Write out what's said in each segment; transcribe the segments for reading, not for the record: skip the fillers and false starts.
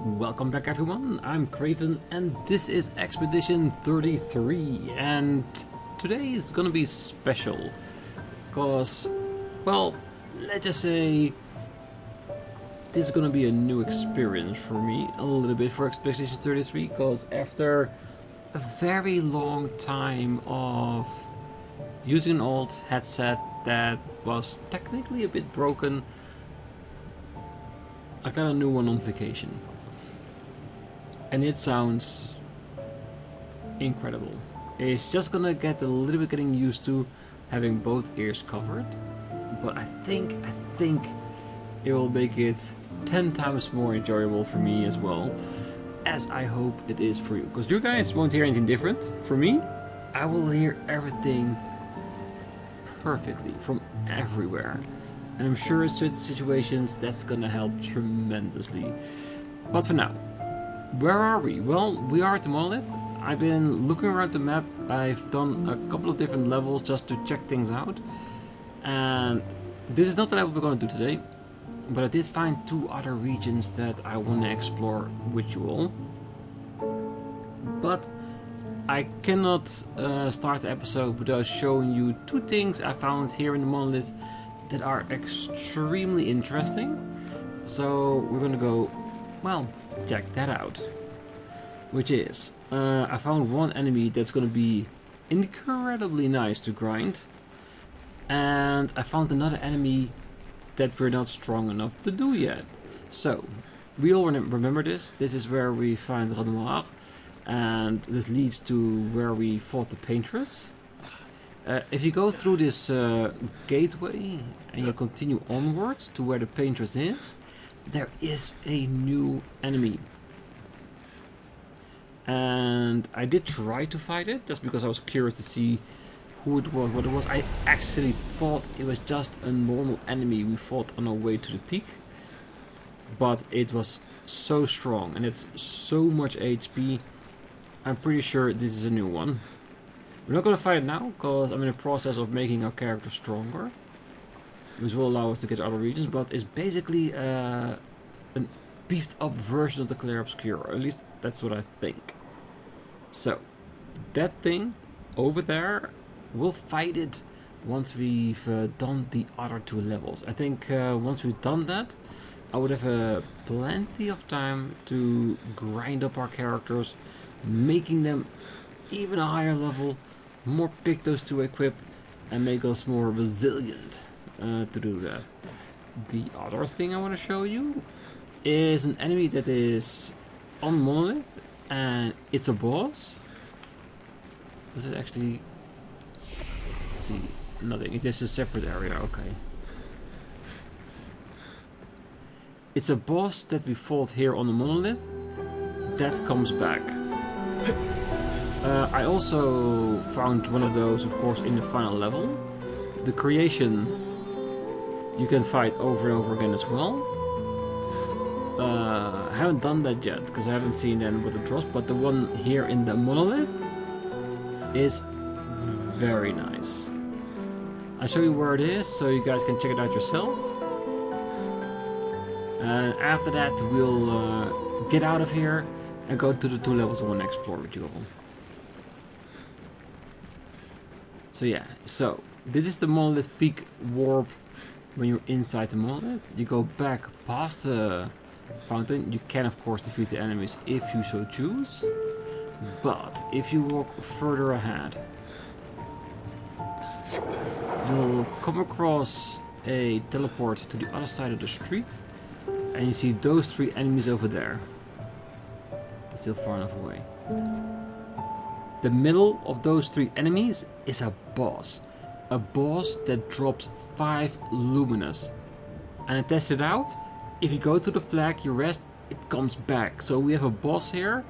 Welcome back everyone, I'm Craven and this is Expedition 33 and today is gonna be special because, well, let's just say this is gonna be a new experience for me a little bit for Expedition 33 because after a very long time of using an old headset that was technically a bit broken, I got a new one on vacation. And it sounds incredible. It's just gonna get a little bit getting used to having both ears covered, but I think it will make it 10 times more enjoyable for me as well, as I hope it is for you. Because you guys won't hear anything different. For me, I will hear everything perfectly from everywhere. And I'm sure in certain situations that's gonna help tremendously. But for now, where are we? Well, we are at the monolith. I've been looking around the map. I've done a couple of different levels just to check things out. And this is not the level we're going to do today. But I did find two other regions that I want to explore with you all. But I cannot start the episode without showing you two things I found here in the monolith that are extremely interesting. So we're going to go, well, check that out. Which is, I found one enemy that's gonna be incredibly nice to grind, and I found another enemy that we're not strong enough to do yet. So, we all remember this. This is where we find Renoir, and this leads to where we fought the Paintress. If you go through this gateway and you continue onwards to where the Paintress is, there is a new enemy. And I did try to fight it just because I was curious to see who it was, what it was. I actually thought it was just a normal enemy we fought on our way to the peak. But it was so strong and it's so much HP. I'm pretty sure this is a new one. We're not gonna fight it now because I'm in the process of making our character stronger, which will allow us to get to other regions, but it's basically a beefed up version of the Clair Obscur, or at least that's what I think. So, that thing over there, we'll fight it once we've done the other two levels. I think once we've done that, I would have plenty of time to grind up our characters, making them even a higher level, more pictos to equip, and make us more resilient. To do that. The other thing I want to show you is an enemy that is on monolith and it's a boss. Does it actually... Let's see, nothing, it is a separate area, okay. It's a boss that we fought here on the monolith that comes back. I also found one of those, of course, in the final level. The creation you can fight over and over again as well. I haven't done that yet because I haven't seen then what it drops, but the one here in the monolith is very nice. I'll show you where it is so you guys can check it out yourself. And after that we'll get out of here and go to the two levels I want to explore with you all. So yeah, so this is the monolith peak warp. When you're inside the monolith, you go back past the fountain. You can of course defeat the enemies if you so choose, but if you walk further ahead, you'll come across a teleport to the other side of the street, and you see those three enemies over there. Still far enough away. The middle of those three enemies is a boss. A boss that drops 5 luminous. And I tested out. If you go to the flag, you rest, it comes back. So we have a boss here,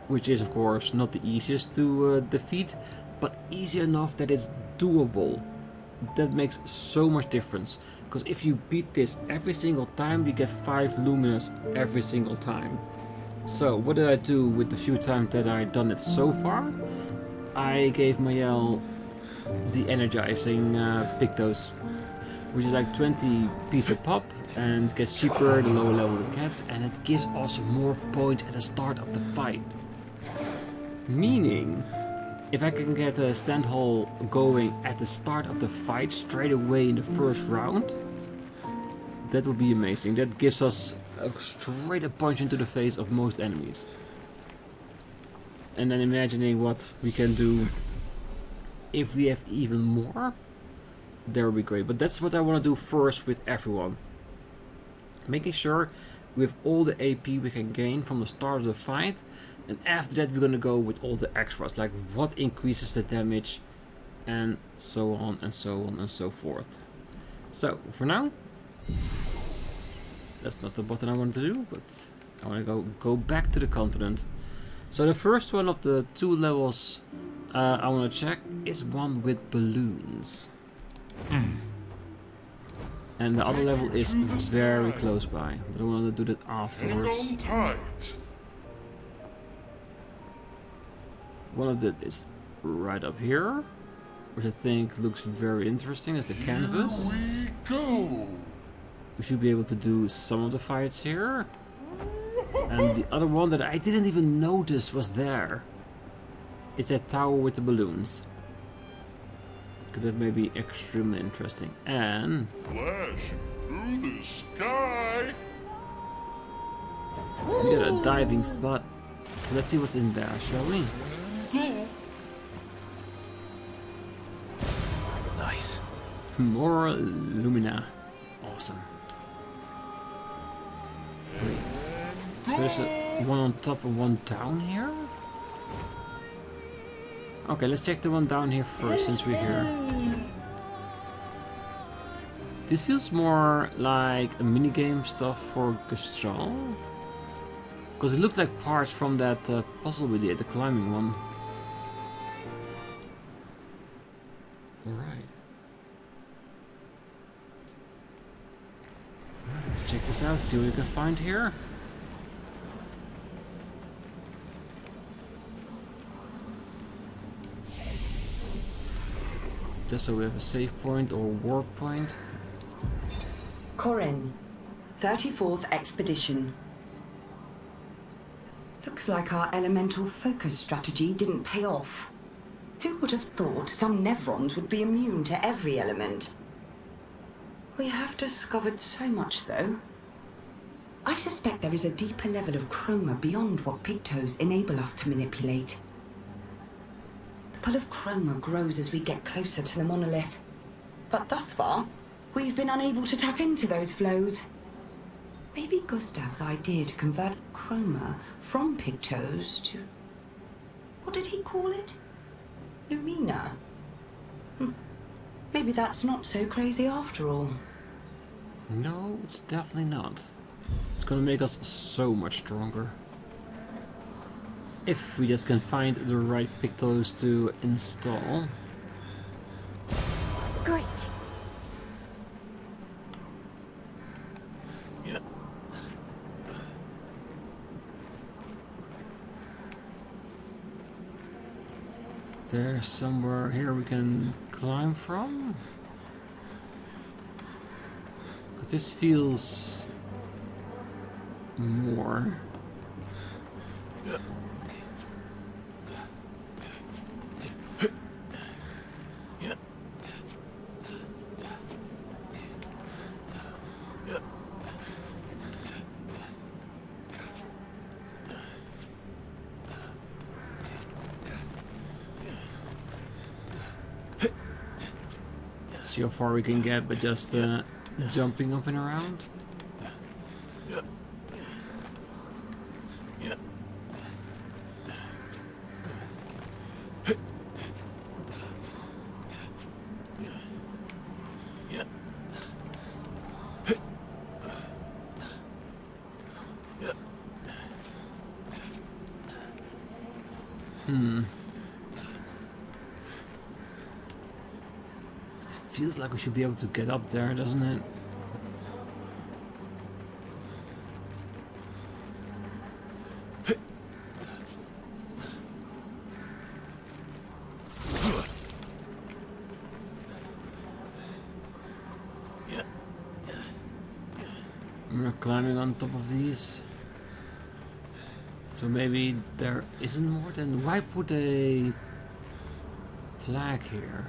which is of course not the easiest to defeat, but easy enough that it's doable. That makes so much difference. Because if you beat this every single time, you get 5 luminous every single time. So what did I do with the few times that I've done it so far? I gave Mayel the energizing pictos which is like 20 pieces a pop, and gets cheaper the lower level it gets, and it gives also more points at the start of the fight. Meaning, if I can get a Sandfall going at the start of the fight straight away in the first round, that would be amazing. That gives us a straight up punch into the face of most enemies. And then imagining what we can do if we have even more, that would be great. But that's what I want to do first with everyone. Making sure we have all the AP we can gain from the start of the fight, and after that we're gonna go with all the extras, like what increases the damage, and so on and so on and so forth. So for now, that's not the button I wanted to do, but I want to go back to the continent. So the first one of the 2 levels I want to check is one with balloons. And the other level is very close by, but I want to do that afterwards. One of that is right up here, which I think looks very interesting as the canvas. We should be able to do some of the fights here. And the other one that I didn't even notice was there. It's that tower with the balloons. That may be extremely interesting. And flash through the sky. We got a diving spot. So let's see what's in there, shall we? Nice. More Lumina. Awesome. Wait. There's one on top and one down here? Okay, let's check the one down here first since we're here. This feels more like a minigame stuff for Gustral. Because it looked like parts from that puzzle we did, the climbing one. Alright. Let's check this out, see what we can find here. Just so we have a save point or warp point. Corin, 34th Expedition. Looks like our elemental focus strategy didn't pay off. Who would have thought some Nevrons would be immune to every element? We have discovered so much, though. I suspect there is a deeper level of chroma beyond what pigtoes enable us to manipulate. The pull of chroma grows as we get closer to the monolith. But thus far, we've been unable to tap into those flows. Maybe Gustav's idea to convert chroma from pigtoes to... what did he call it? Lumina. Maybe that's not so crazy after all. No, it's definitely not. It's gonna make us so much stronger. If we just can find the right pigtoes to install. Great. There's somewhere here we can climb from. But this feels more. See how far we can get, but just jumping up and around. Feels like we should be able to get up there, doesn't it? climbing on top of these. So maybe there isn't more than... Why put a flag here?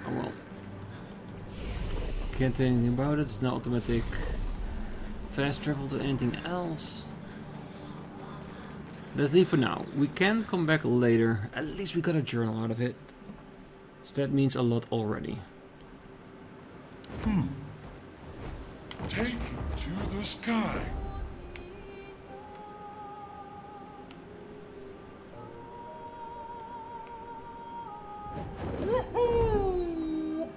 Oh well. Can't do anything about it, it's not automatic fast travel to anything else. Let's leave for now. We can come back later. At least we got a journal out of it. So that means a lot already. Take it to the sky. Woohoo!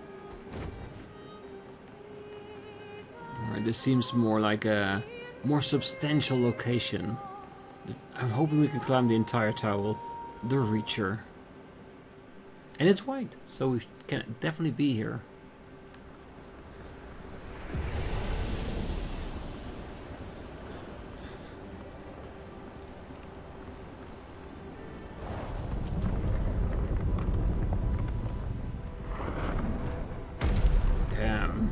Alright, this seems more like a more substantial location. I'm hoping we can climb the entire tower. The Reacher. And it's white, so we can definitely be here. Damn.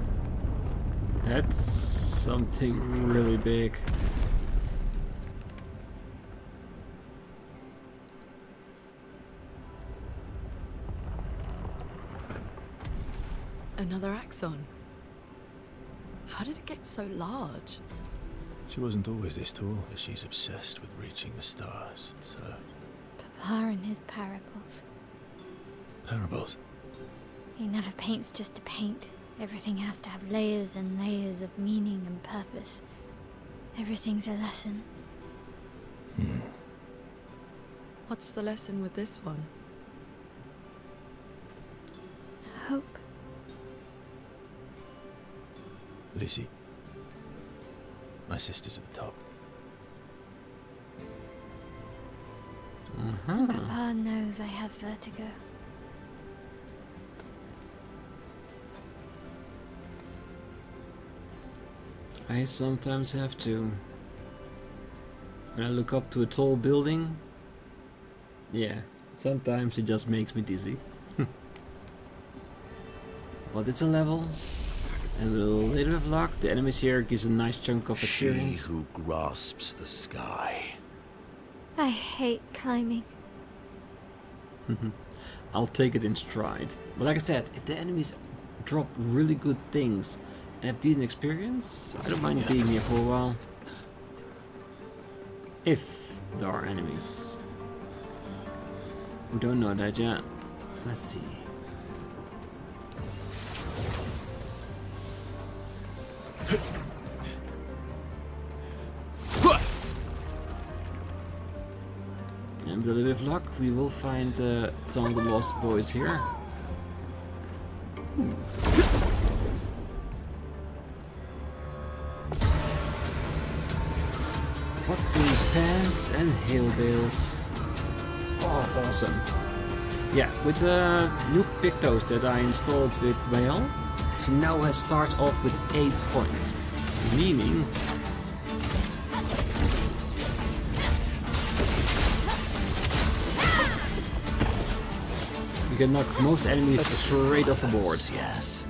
That's something really big. Another Axon. How did it get so large? She wasn't always this tall, but she's obsessed with reaching the stars, so... Papa and his parables. Parables? He never paints just to paint. Everything has to have layers and layers of meaning and purpose. Everything's a lesson. What's the lesson with this one? Hope. Lizzie. My sister's at the top. Papa knows I have vertigo. I sometimes have to. When I look up to a tall building, yeah, sometimes it just makes me dizzy. Well, it's a level, and with a little bit of luck, the enemies here gives a nice chunk of experience. She who grasps the sky. I hate climbing. I'll take it in stride. But like I said, if the enemies drop really good things and have decent experience, I don't mind being here for a while. If there are enemies. We don't know that yet. Let's see. And with a little bit of luck, we will find some of the lost boys here. Pots and pans and hail bales. Oh, awesome. Yeah, with the new pictos that I installed with Mael, she now has starts off with 8 points. Meaning we can knock most enemies straight off the board. Yes.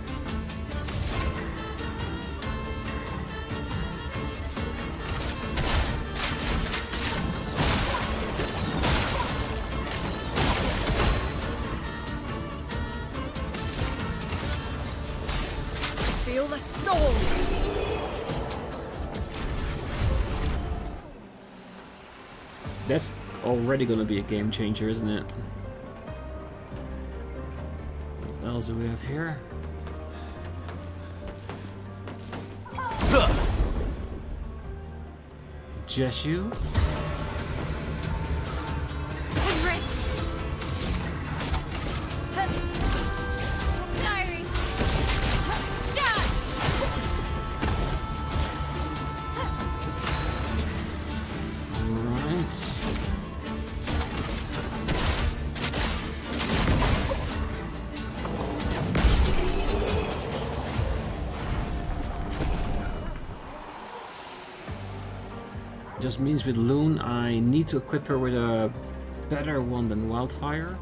Feel the storm! That's already gonna be a game changer, isn't it? What else do we have here? Jeshu. Diary. Alright. Just means with Loon I need to equip her with a better one than Wildfire.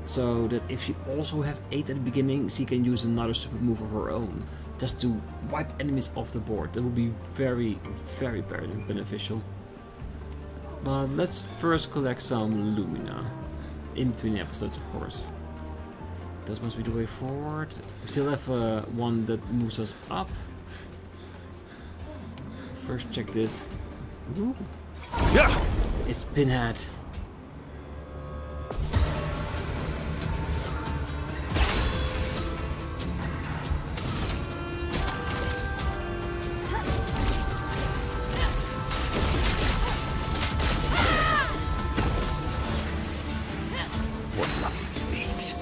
so that if she also have 8 at the beginning, she can use another super move of her own, just to wipe enemies off the board. That would be very, very beneficial. But let's first collect some Lumina, in between the episodes of course. That must be the way forward. We still have one that moves us up. First check this. Ooh. Yeah. It's Pinhead. What lovely feet.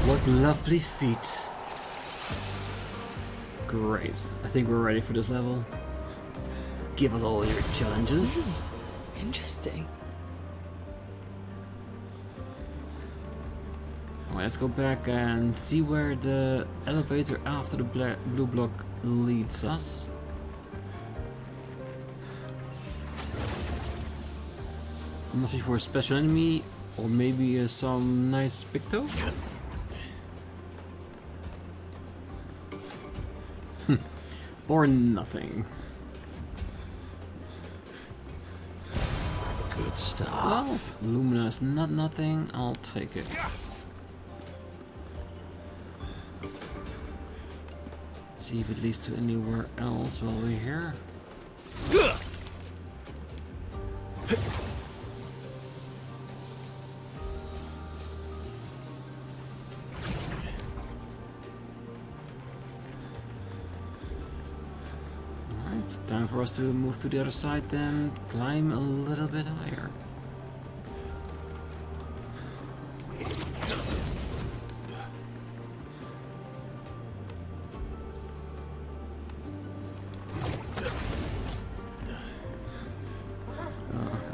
What lovely feet. Great. I think we're ready for this level. Give us all your challenges. Interesting. Alright, let's go back and see where the elevator after the blue block leads us. I'm looking for a special enemy or maybe some nice picto. Or nothing. Good stuff. Well, Lumina is not nothing. I'll take it. Let's see if it leads to anywhere else while we're here. Alright, time for us to move to the other side and climb a little bit higher.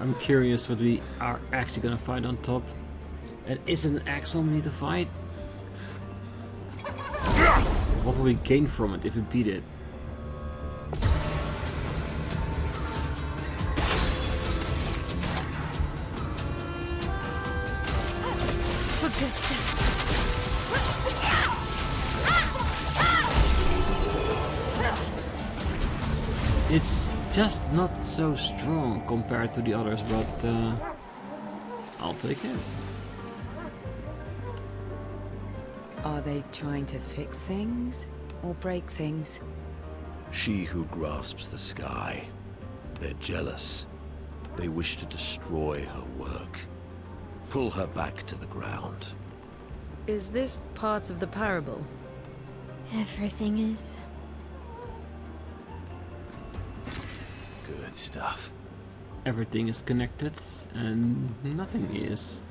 I'm curious what we are actually gonna fight on top. And is it an Axon we need to fight? What will we gain from it if we beat it? For good stuff. It's just not so strong compared to the others, but I'll take it. Are they trying to fix things or break things? She who grasps the sky. They're jealous. They wish to destroy her work. Pull her back to the ground. Is this part of the parable? Everything is. Good stuff. Everything is connected and nothing is.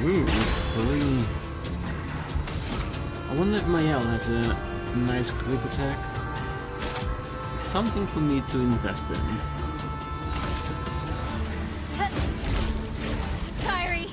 Ooh, 3. I wonder if Mael has a nice quick attack. Something for me to invest in. Kyrie!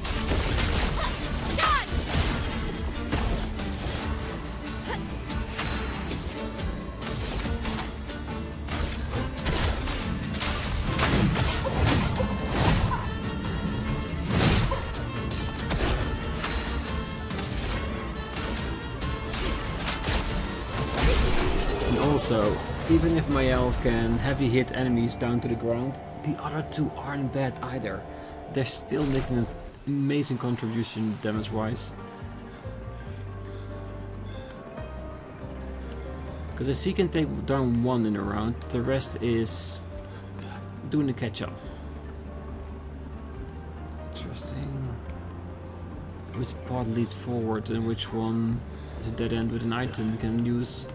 And also, even if Mael can heavy hit enemies down to the ground, the other 2 aren't bad either. They're still making an amazing contribution damage wise. Because as he can take down 1 in a round, the rest is doing the catch up. Interesting. Which part leads forward and which one is a dead end with an item we can use?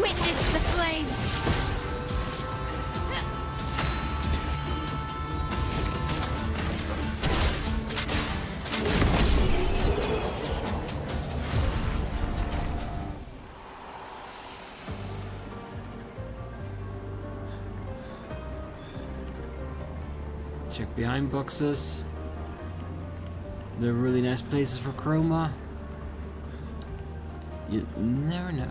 Witness the flames! Check behind boxes. They're really nice places for chroma. You never know.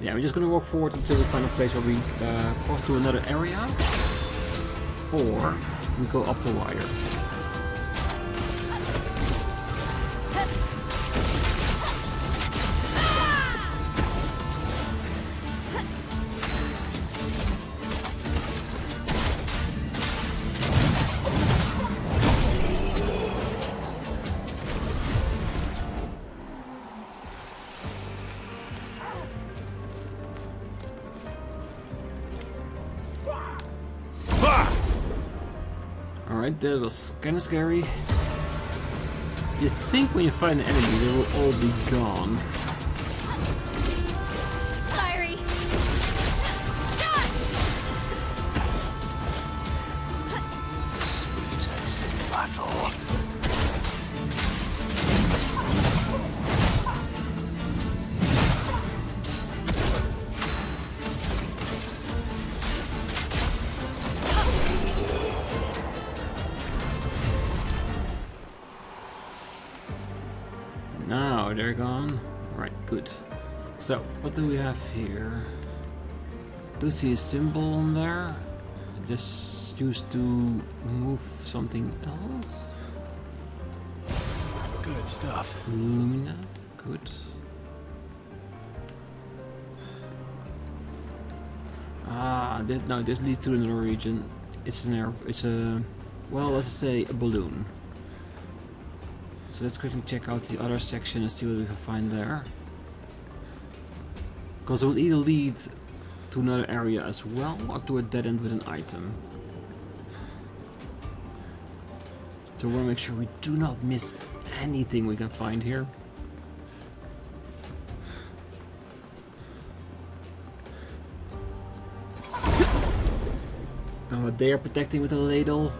Yeah, we're just gonna walk forward until we find a place where we cross to another area, or we go up the wire. Alright, that was kinda scary. You think when you find an enemy they will all be gone. Fiery! Sweet taste in battle. Now they're gone. Right, good. So, what do we have here? Do you see a symbol on there? Just used to move something else? Good stuff. Lumina, good. Ah, this leads to another region. It's an air. It's a, well, let's say a balloon. So let's quickly check out the other section and see what we can find there. Because it will either lead to another area as well, or to a dead end with an item. So we want to make sure we do not miss anything we can find here. And what they are protecting with a ladle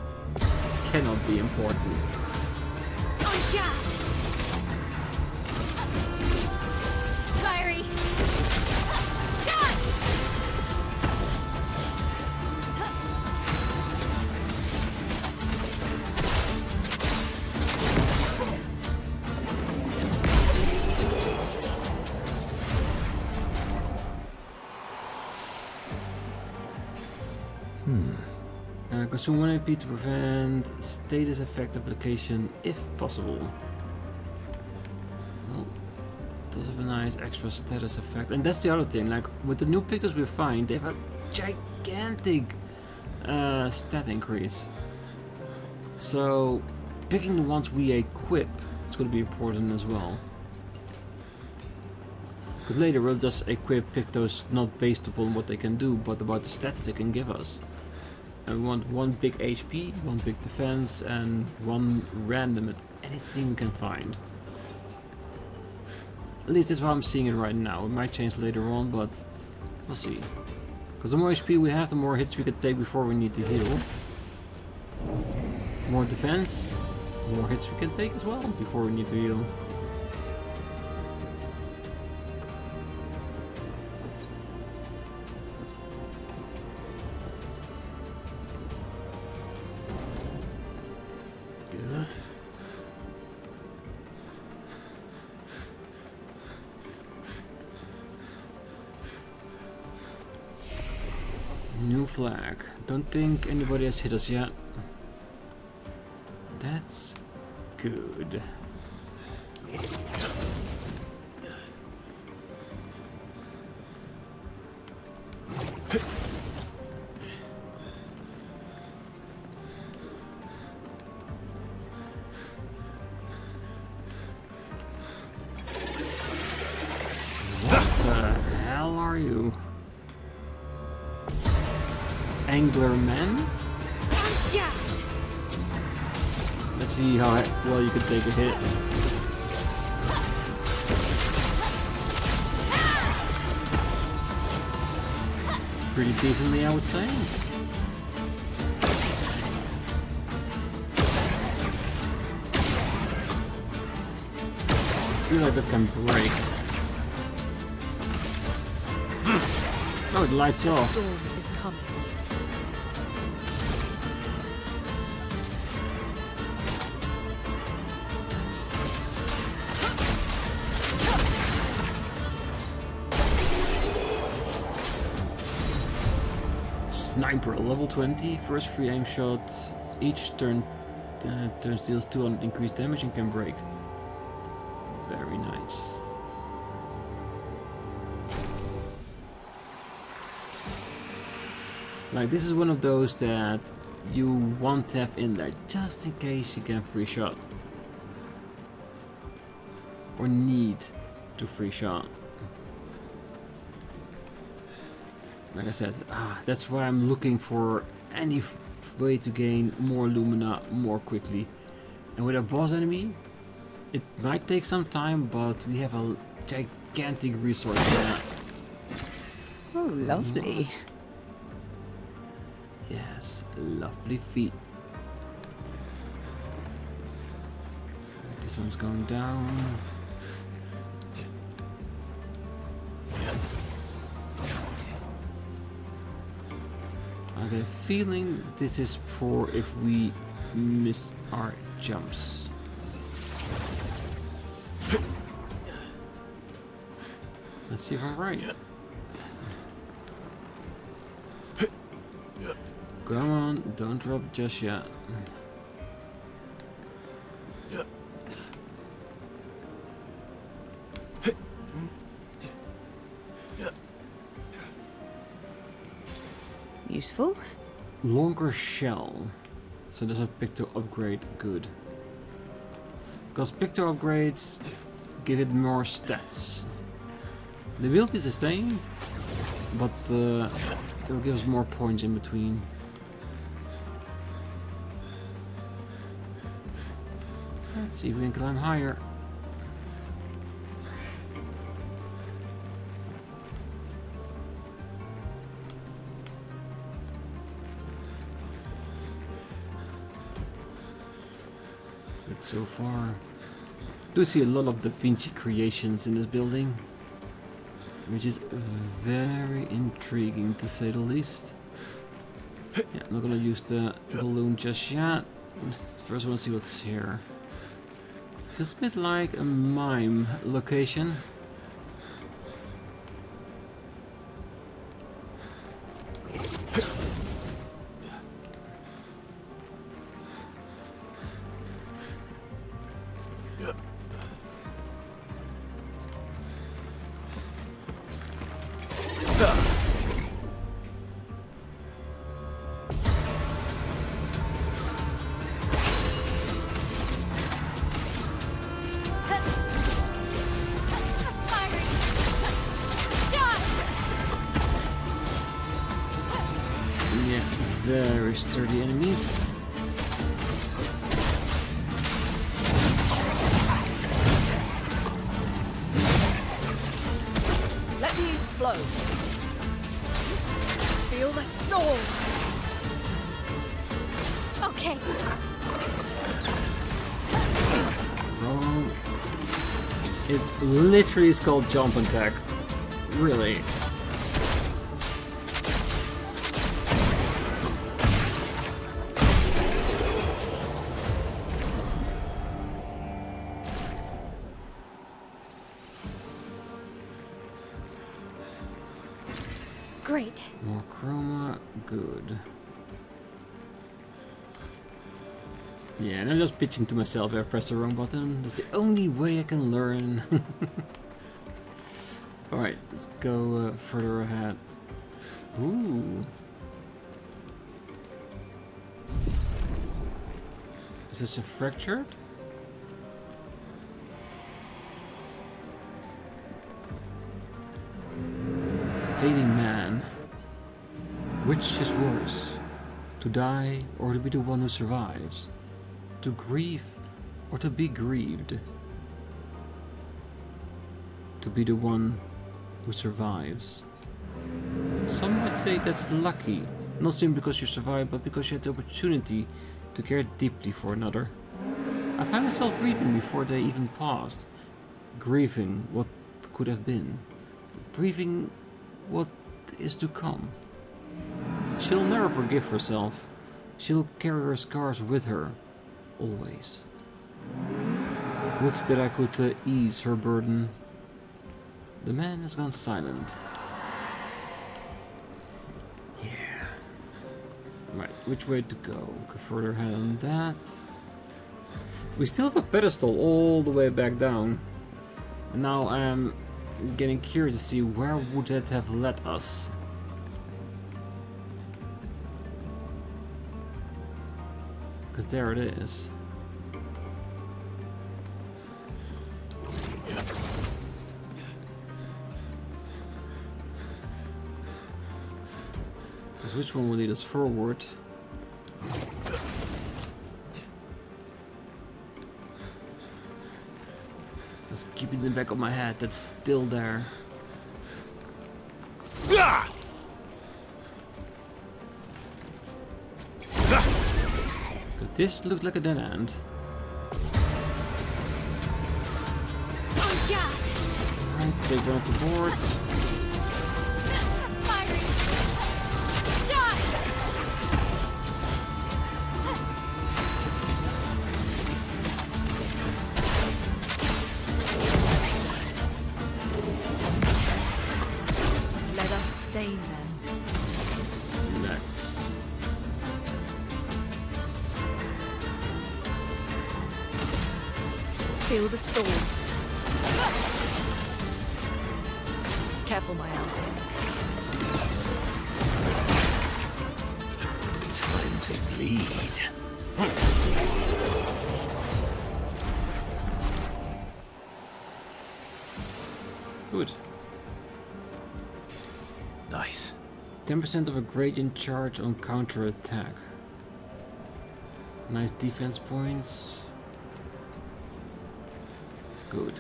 cannot be important. Fiery! Consume 1 AP to prevent status effect application if possible. Well, it does have a nice extra status effect. And that's the other thing, like with the new pictures we find, they have a gigantic stat increase. So picking the ones we equip is going to be important as well. Because later we'll just pick those not based upon what they can do, but about the stats they can give us. And we want one big HP, one big defense, and one random at anything we can find. At least that's how I'm seeing it right now. It might change later on, but we'll see. Because the more HP we have, the more hits we can take before we need to heal. More defense, more hits we can take as well before we need to heal. Good. New flag. Don't think anybody has hit us yet. That's good. You angler man. Let's see how well you can take a hit. Pretty decently, I would say. I feel like that can break. Oh, the lights The off. storm is coming. Sniper, level 20, first free aim shot. Each turn deals 200 increased damage and can break. Very nice. Like, this is one of those that you want to have in there just in case you get a free shot. Or need to free shot. Like I said, that's why I'm looking for any way to gain more Lumina more quickly. And with a boss enemy, it might take some time, but we have a gigantic resource for that. Oh, lovely. Yes, lovely feet. This one's going down. I get a feeling this is for if we miss our jumps. Let's see if I'm right. Come on, don't drop just yet. Useful. Longer shell. So there's a picto upgrade, good. Because picto upgrades give it more stats. The build is the same, but it'll give us more points in between. Let's see if we can climb higher. But so far, do see a lot of Da Vinci creations in this building, which is very intriguing to say the least. Yeah, I'm not gonna use the balloon just yet. First, I want to see what's here. Feels a bit like a mime location. Yeah, very sturdy enemies. Let me flow. Feel the storm. Okay. Wrong. It literally is called jump attack. Really. Great. More chroma, good. Yeah, and I'm just pitching to myself I pressed the wrong button. That's the only way I can learn. Alright, let's go further ahead. Ooh. Is this a fractured? Fading man. Which is worse? To die or to be the one who survives? To grieve or to be grieved? To be the one who survives. Some might say that's lucky, not simply because you survived, but because you had the opportunity to care deeply for another. I found myself grieving before they even passed. Grieving what could have been. Grieving what is to come. She'll never forgive herself. She'll carry her scars with her, always. Would that I could ease her burden. The man has gone silent. Yeah. Right, which way to go? Go further ahead on that. We still have a pedestal all the way back down. And now I'm getting curious to see where would that have led us. Because there it is. Because which one will lead us forward? Just keep it in the back of my head, that's still there. Because this looked like a dead end. Right, take one of the boards. Stain then. Let's. Feel the storm. Careful, my ally. Time to bleed. Good. Nice. 10% of a gradient charge on counter attack. Nice defense points. Good.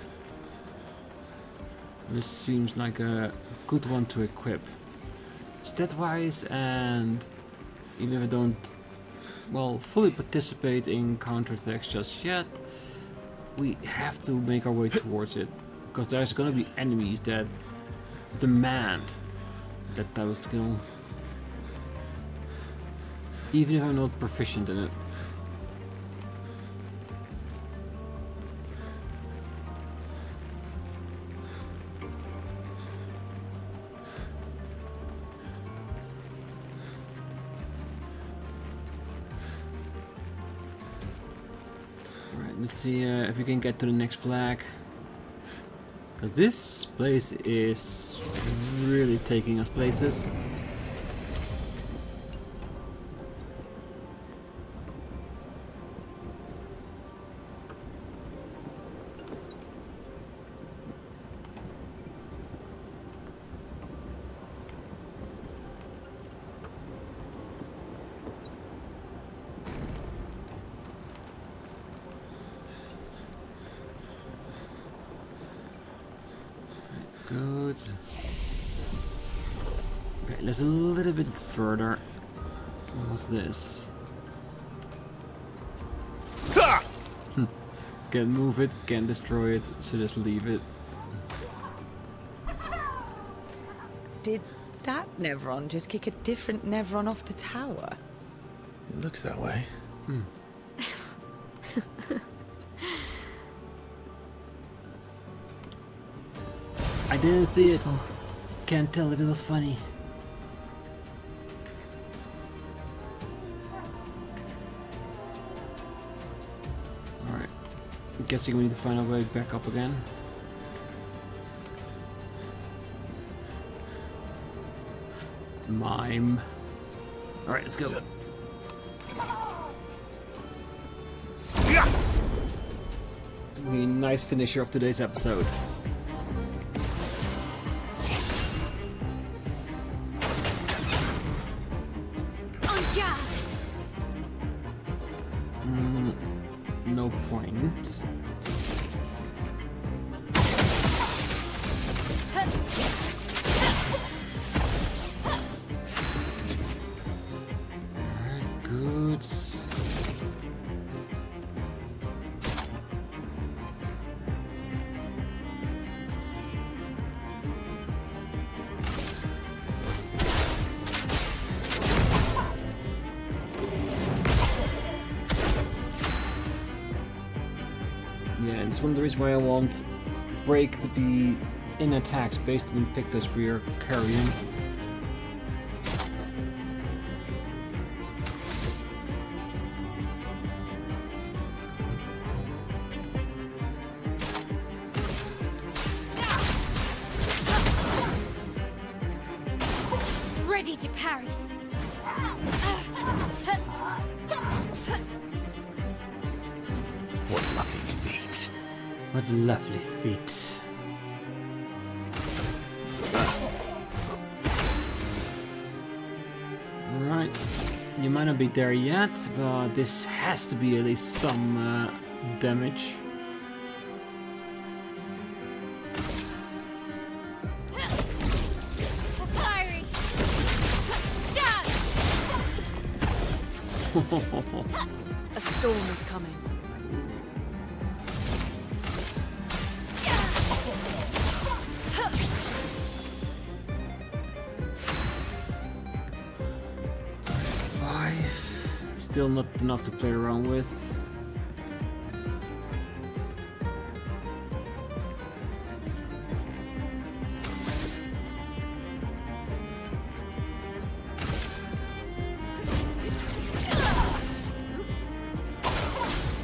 This seems like a good one to equip. Stat wise, and even if I don't, well, fully participate in counterattacks just yet, we have to make our way towards it. Because there's gonna be enemies that demand that type of skill. Even if I'm not proficient in it. Alright, let's see if we can get to the next flag. Cause this place is really taking us places. Good. Okay, let's a little bit further. What's this? Can't move it, can't destroy it, so just leave it. Did that Neveron just kick a different Neveron off the tower? It looks that way. I didn't see it. Can't tell if it was funny. Alright. I'm guessing we need to find our way back up again. Mime. Alright, let's go. Nice finisher of today's episode. No point. Alright, good. Yeah, it's one of the reasons why I want break to be in attacks based on the Pictus we are carrying. Ready to parry. What lovely feet. What lovely feet. Alright, you might not be there yet, but this has to be at least some damage. Parry. Done. A storm is coming. Still not enough to play around with.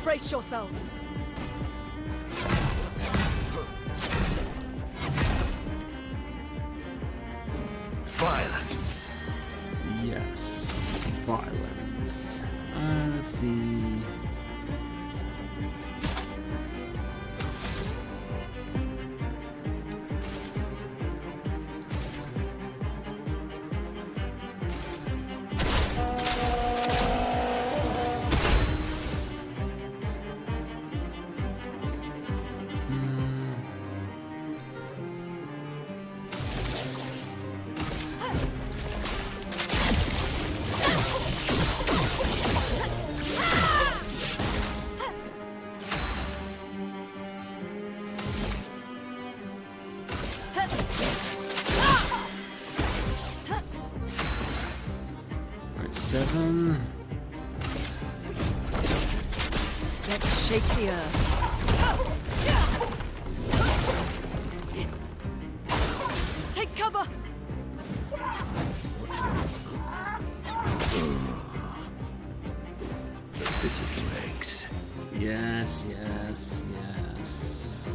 Brace yourselves. Violence. Yes, violence. Let's see. Right, 7. Let's shake the earth. Take cover. The bitter dregs. Yes, yes, yes.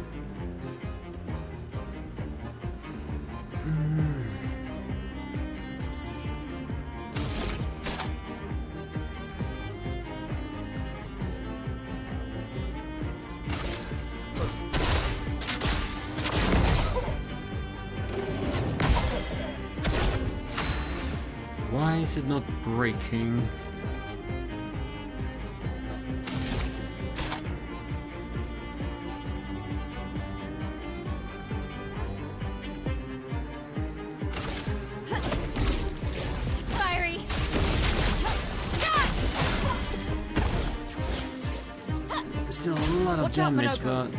Why is it not breaking? Fiery. Still a lot of Watch out, damage, Minoko. but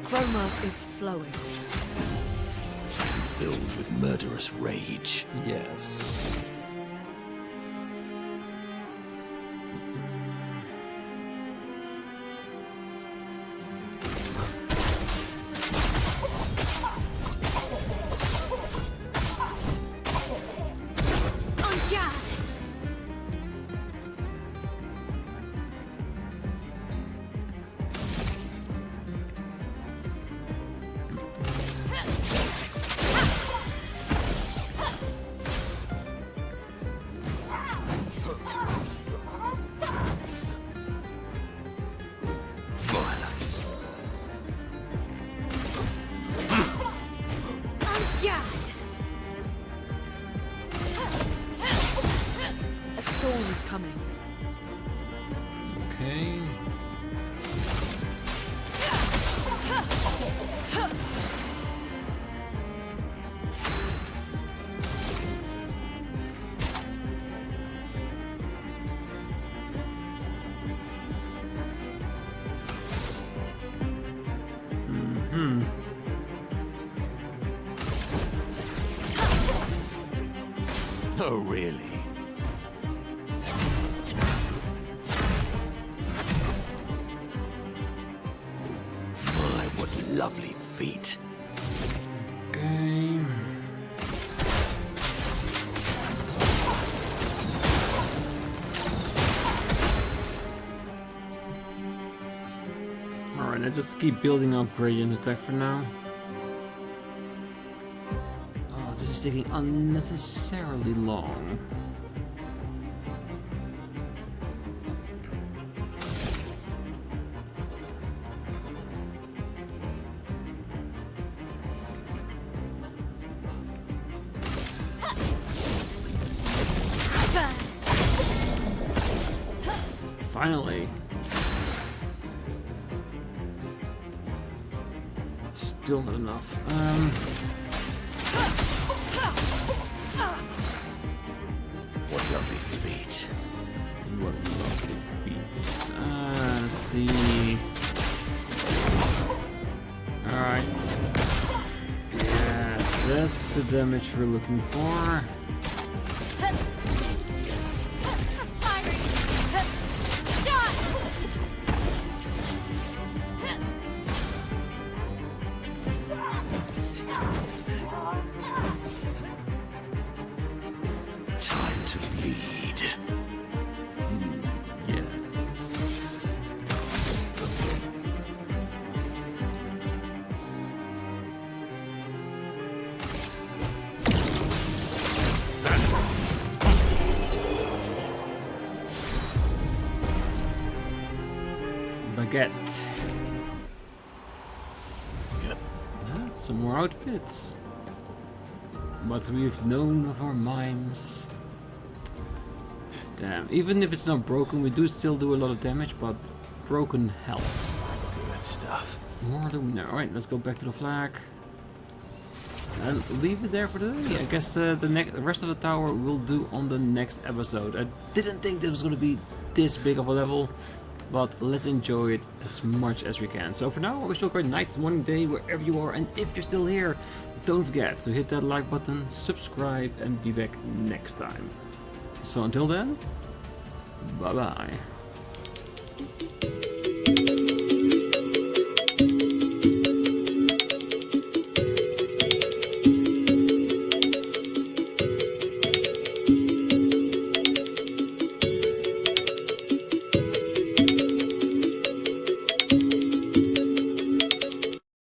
Chroma is flowing. Filled with murderous rage. yes. On guard. Violence. On guard. A storm is coming. Okay. Oh, really? lovely feet. Okay. Alright, let's just keep building up gradient attack for now. Oh, this is taking unnecessarily long. Finally. Still not enough. What lovely feet. What lovely feet. Let's see. Alright. Yes, that's the damage we're looking for. Time to bleed. Yes. Baguette. Some more outfits. But we've known of our mimes. Damn, even if it's not broken, we do still do a lot of damage, but broken helps. Good stuff. More luminary. Alright, let's go back to the flag. And leave it there for today. I guess the rest of the tower we'll do on the next episode. I didn't think this was going to be this big of a level, but let's enjoy it as much as we can. So for now, I wish you a great night, morning, day, wherever you are. And if you're still here, don't forget to hit that like button, subscribe, and be back next time. So until then, bye-bye.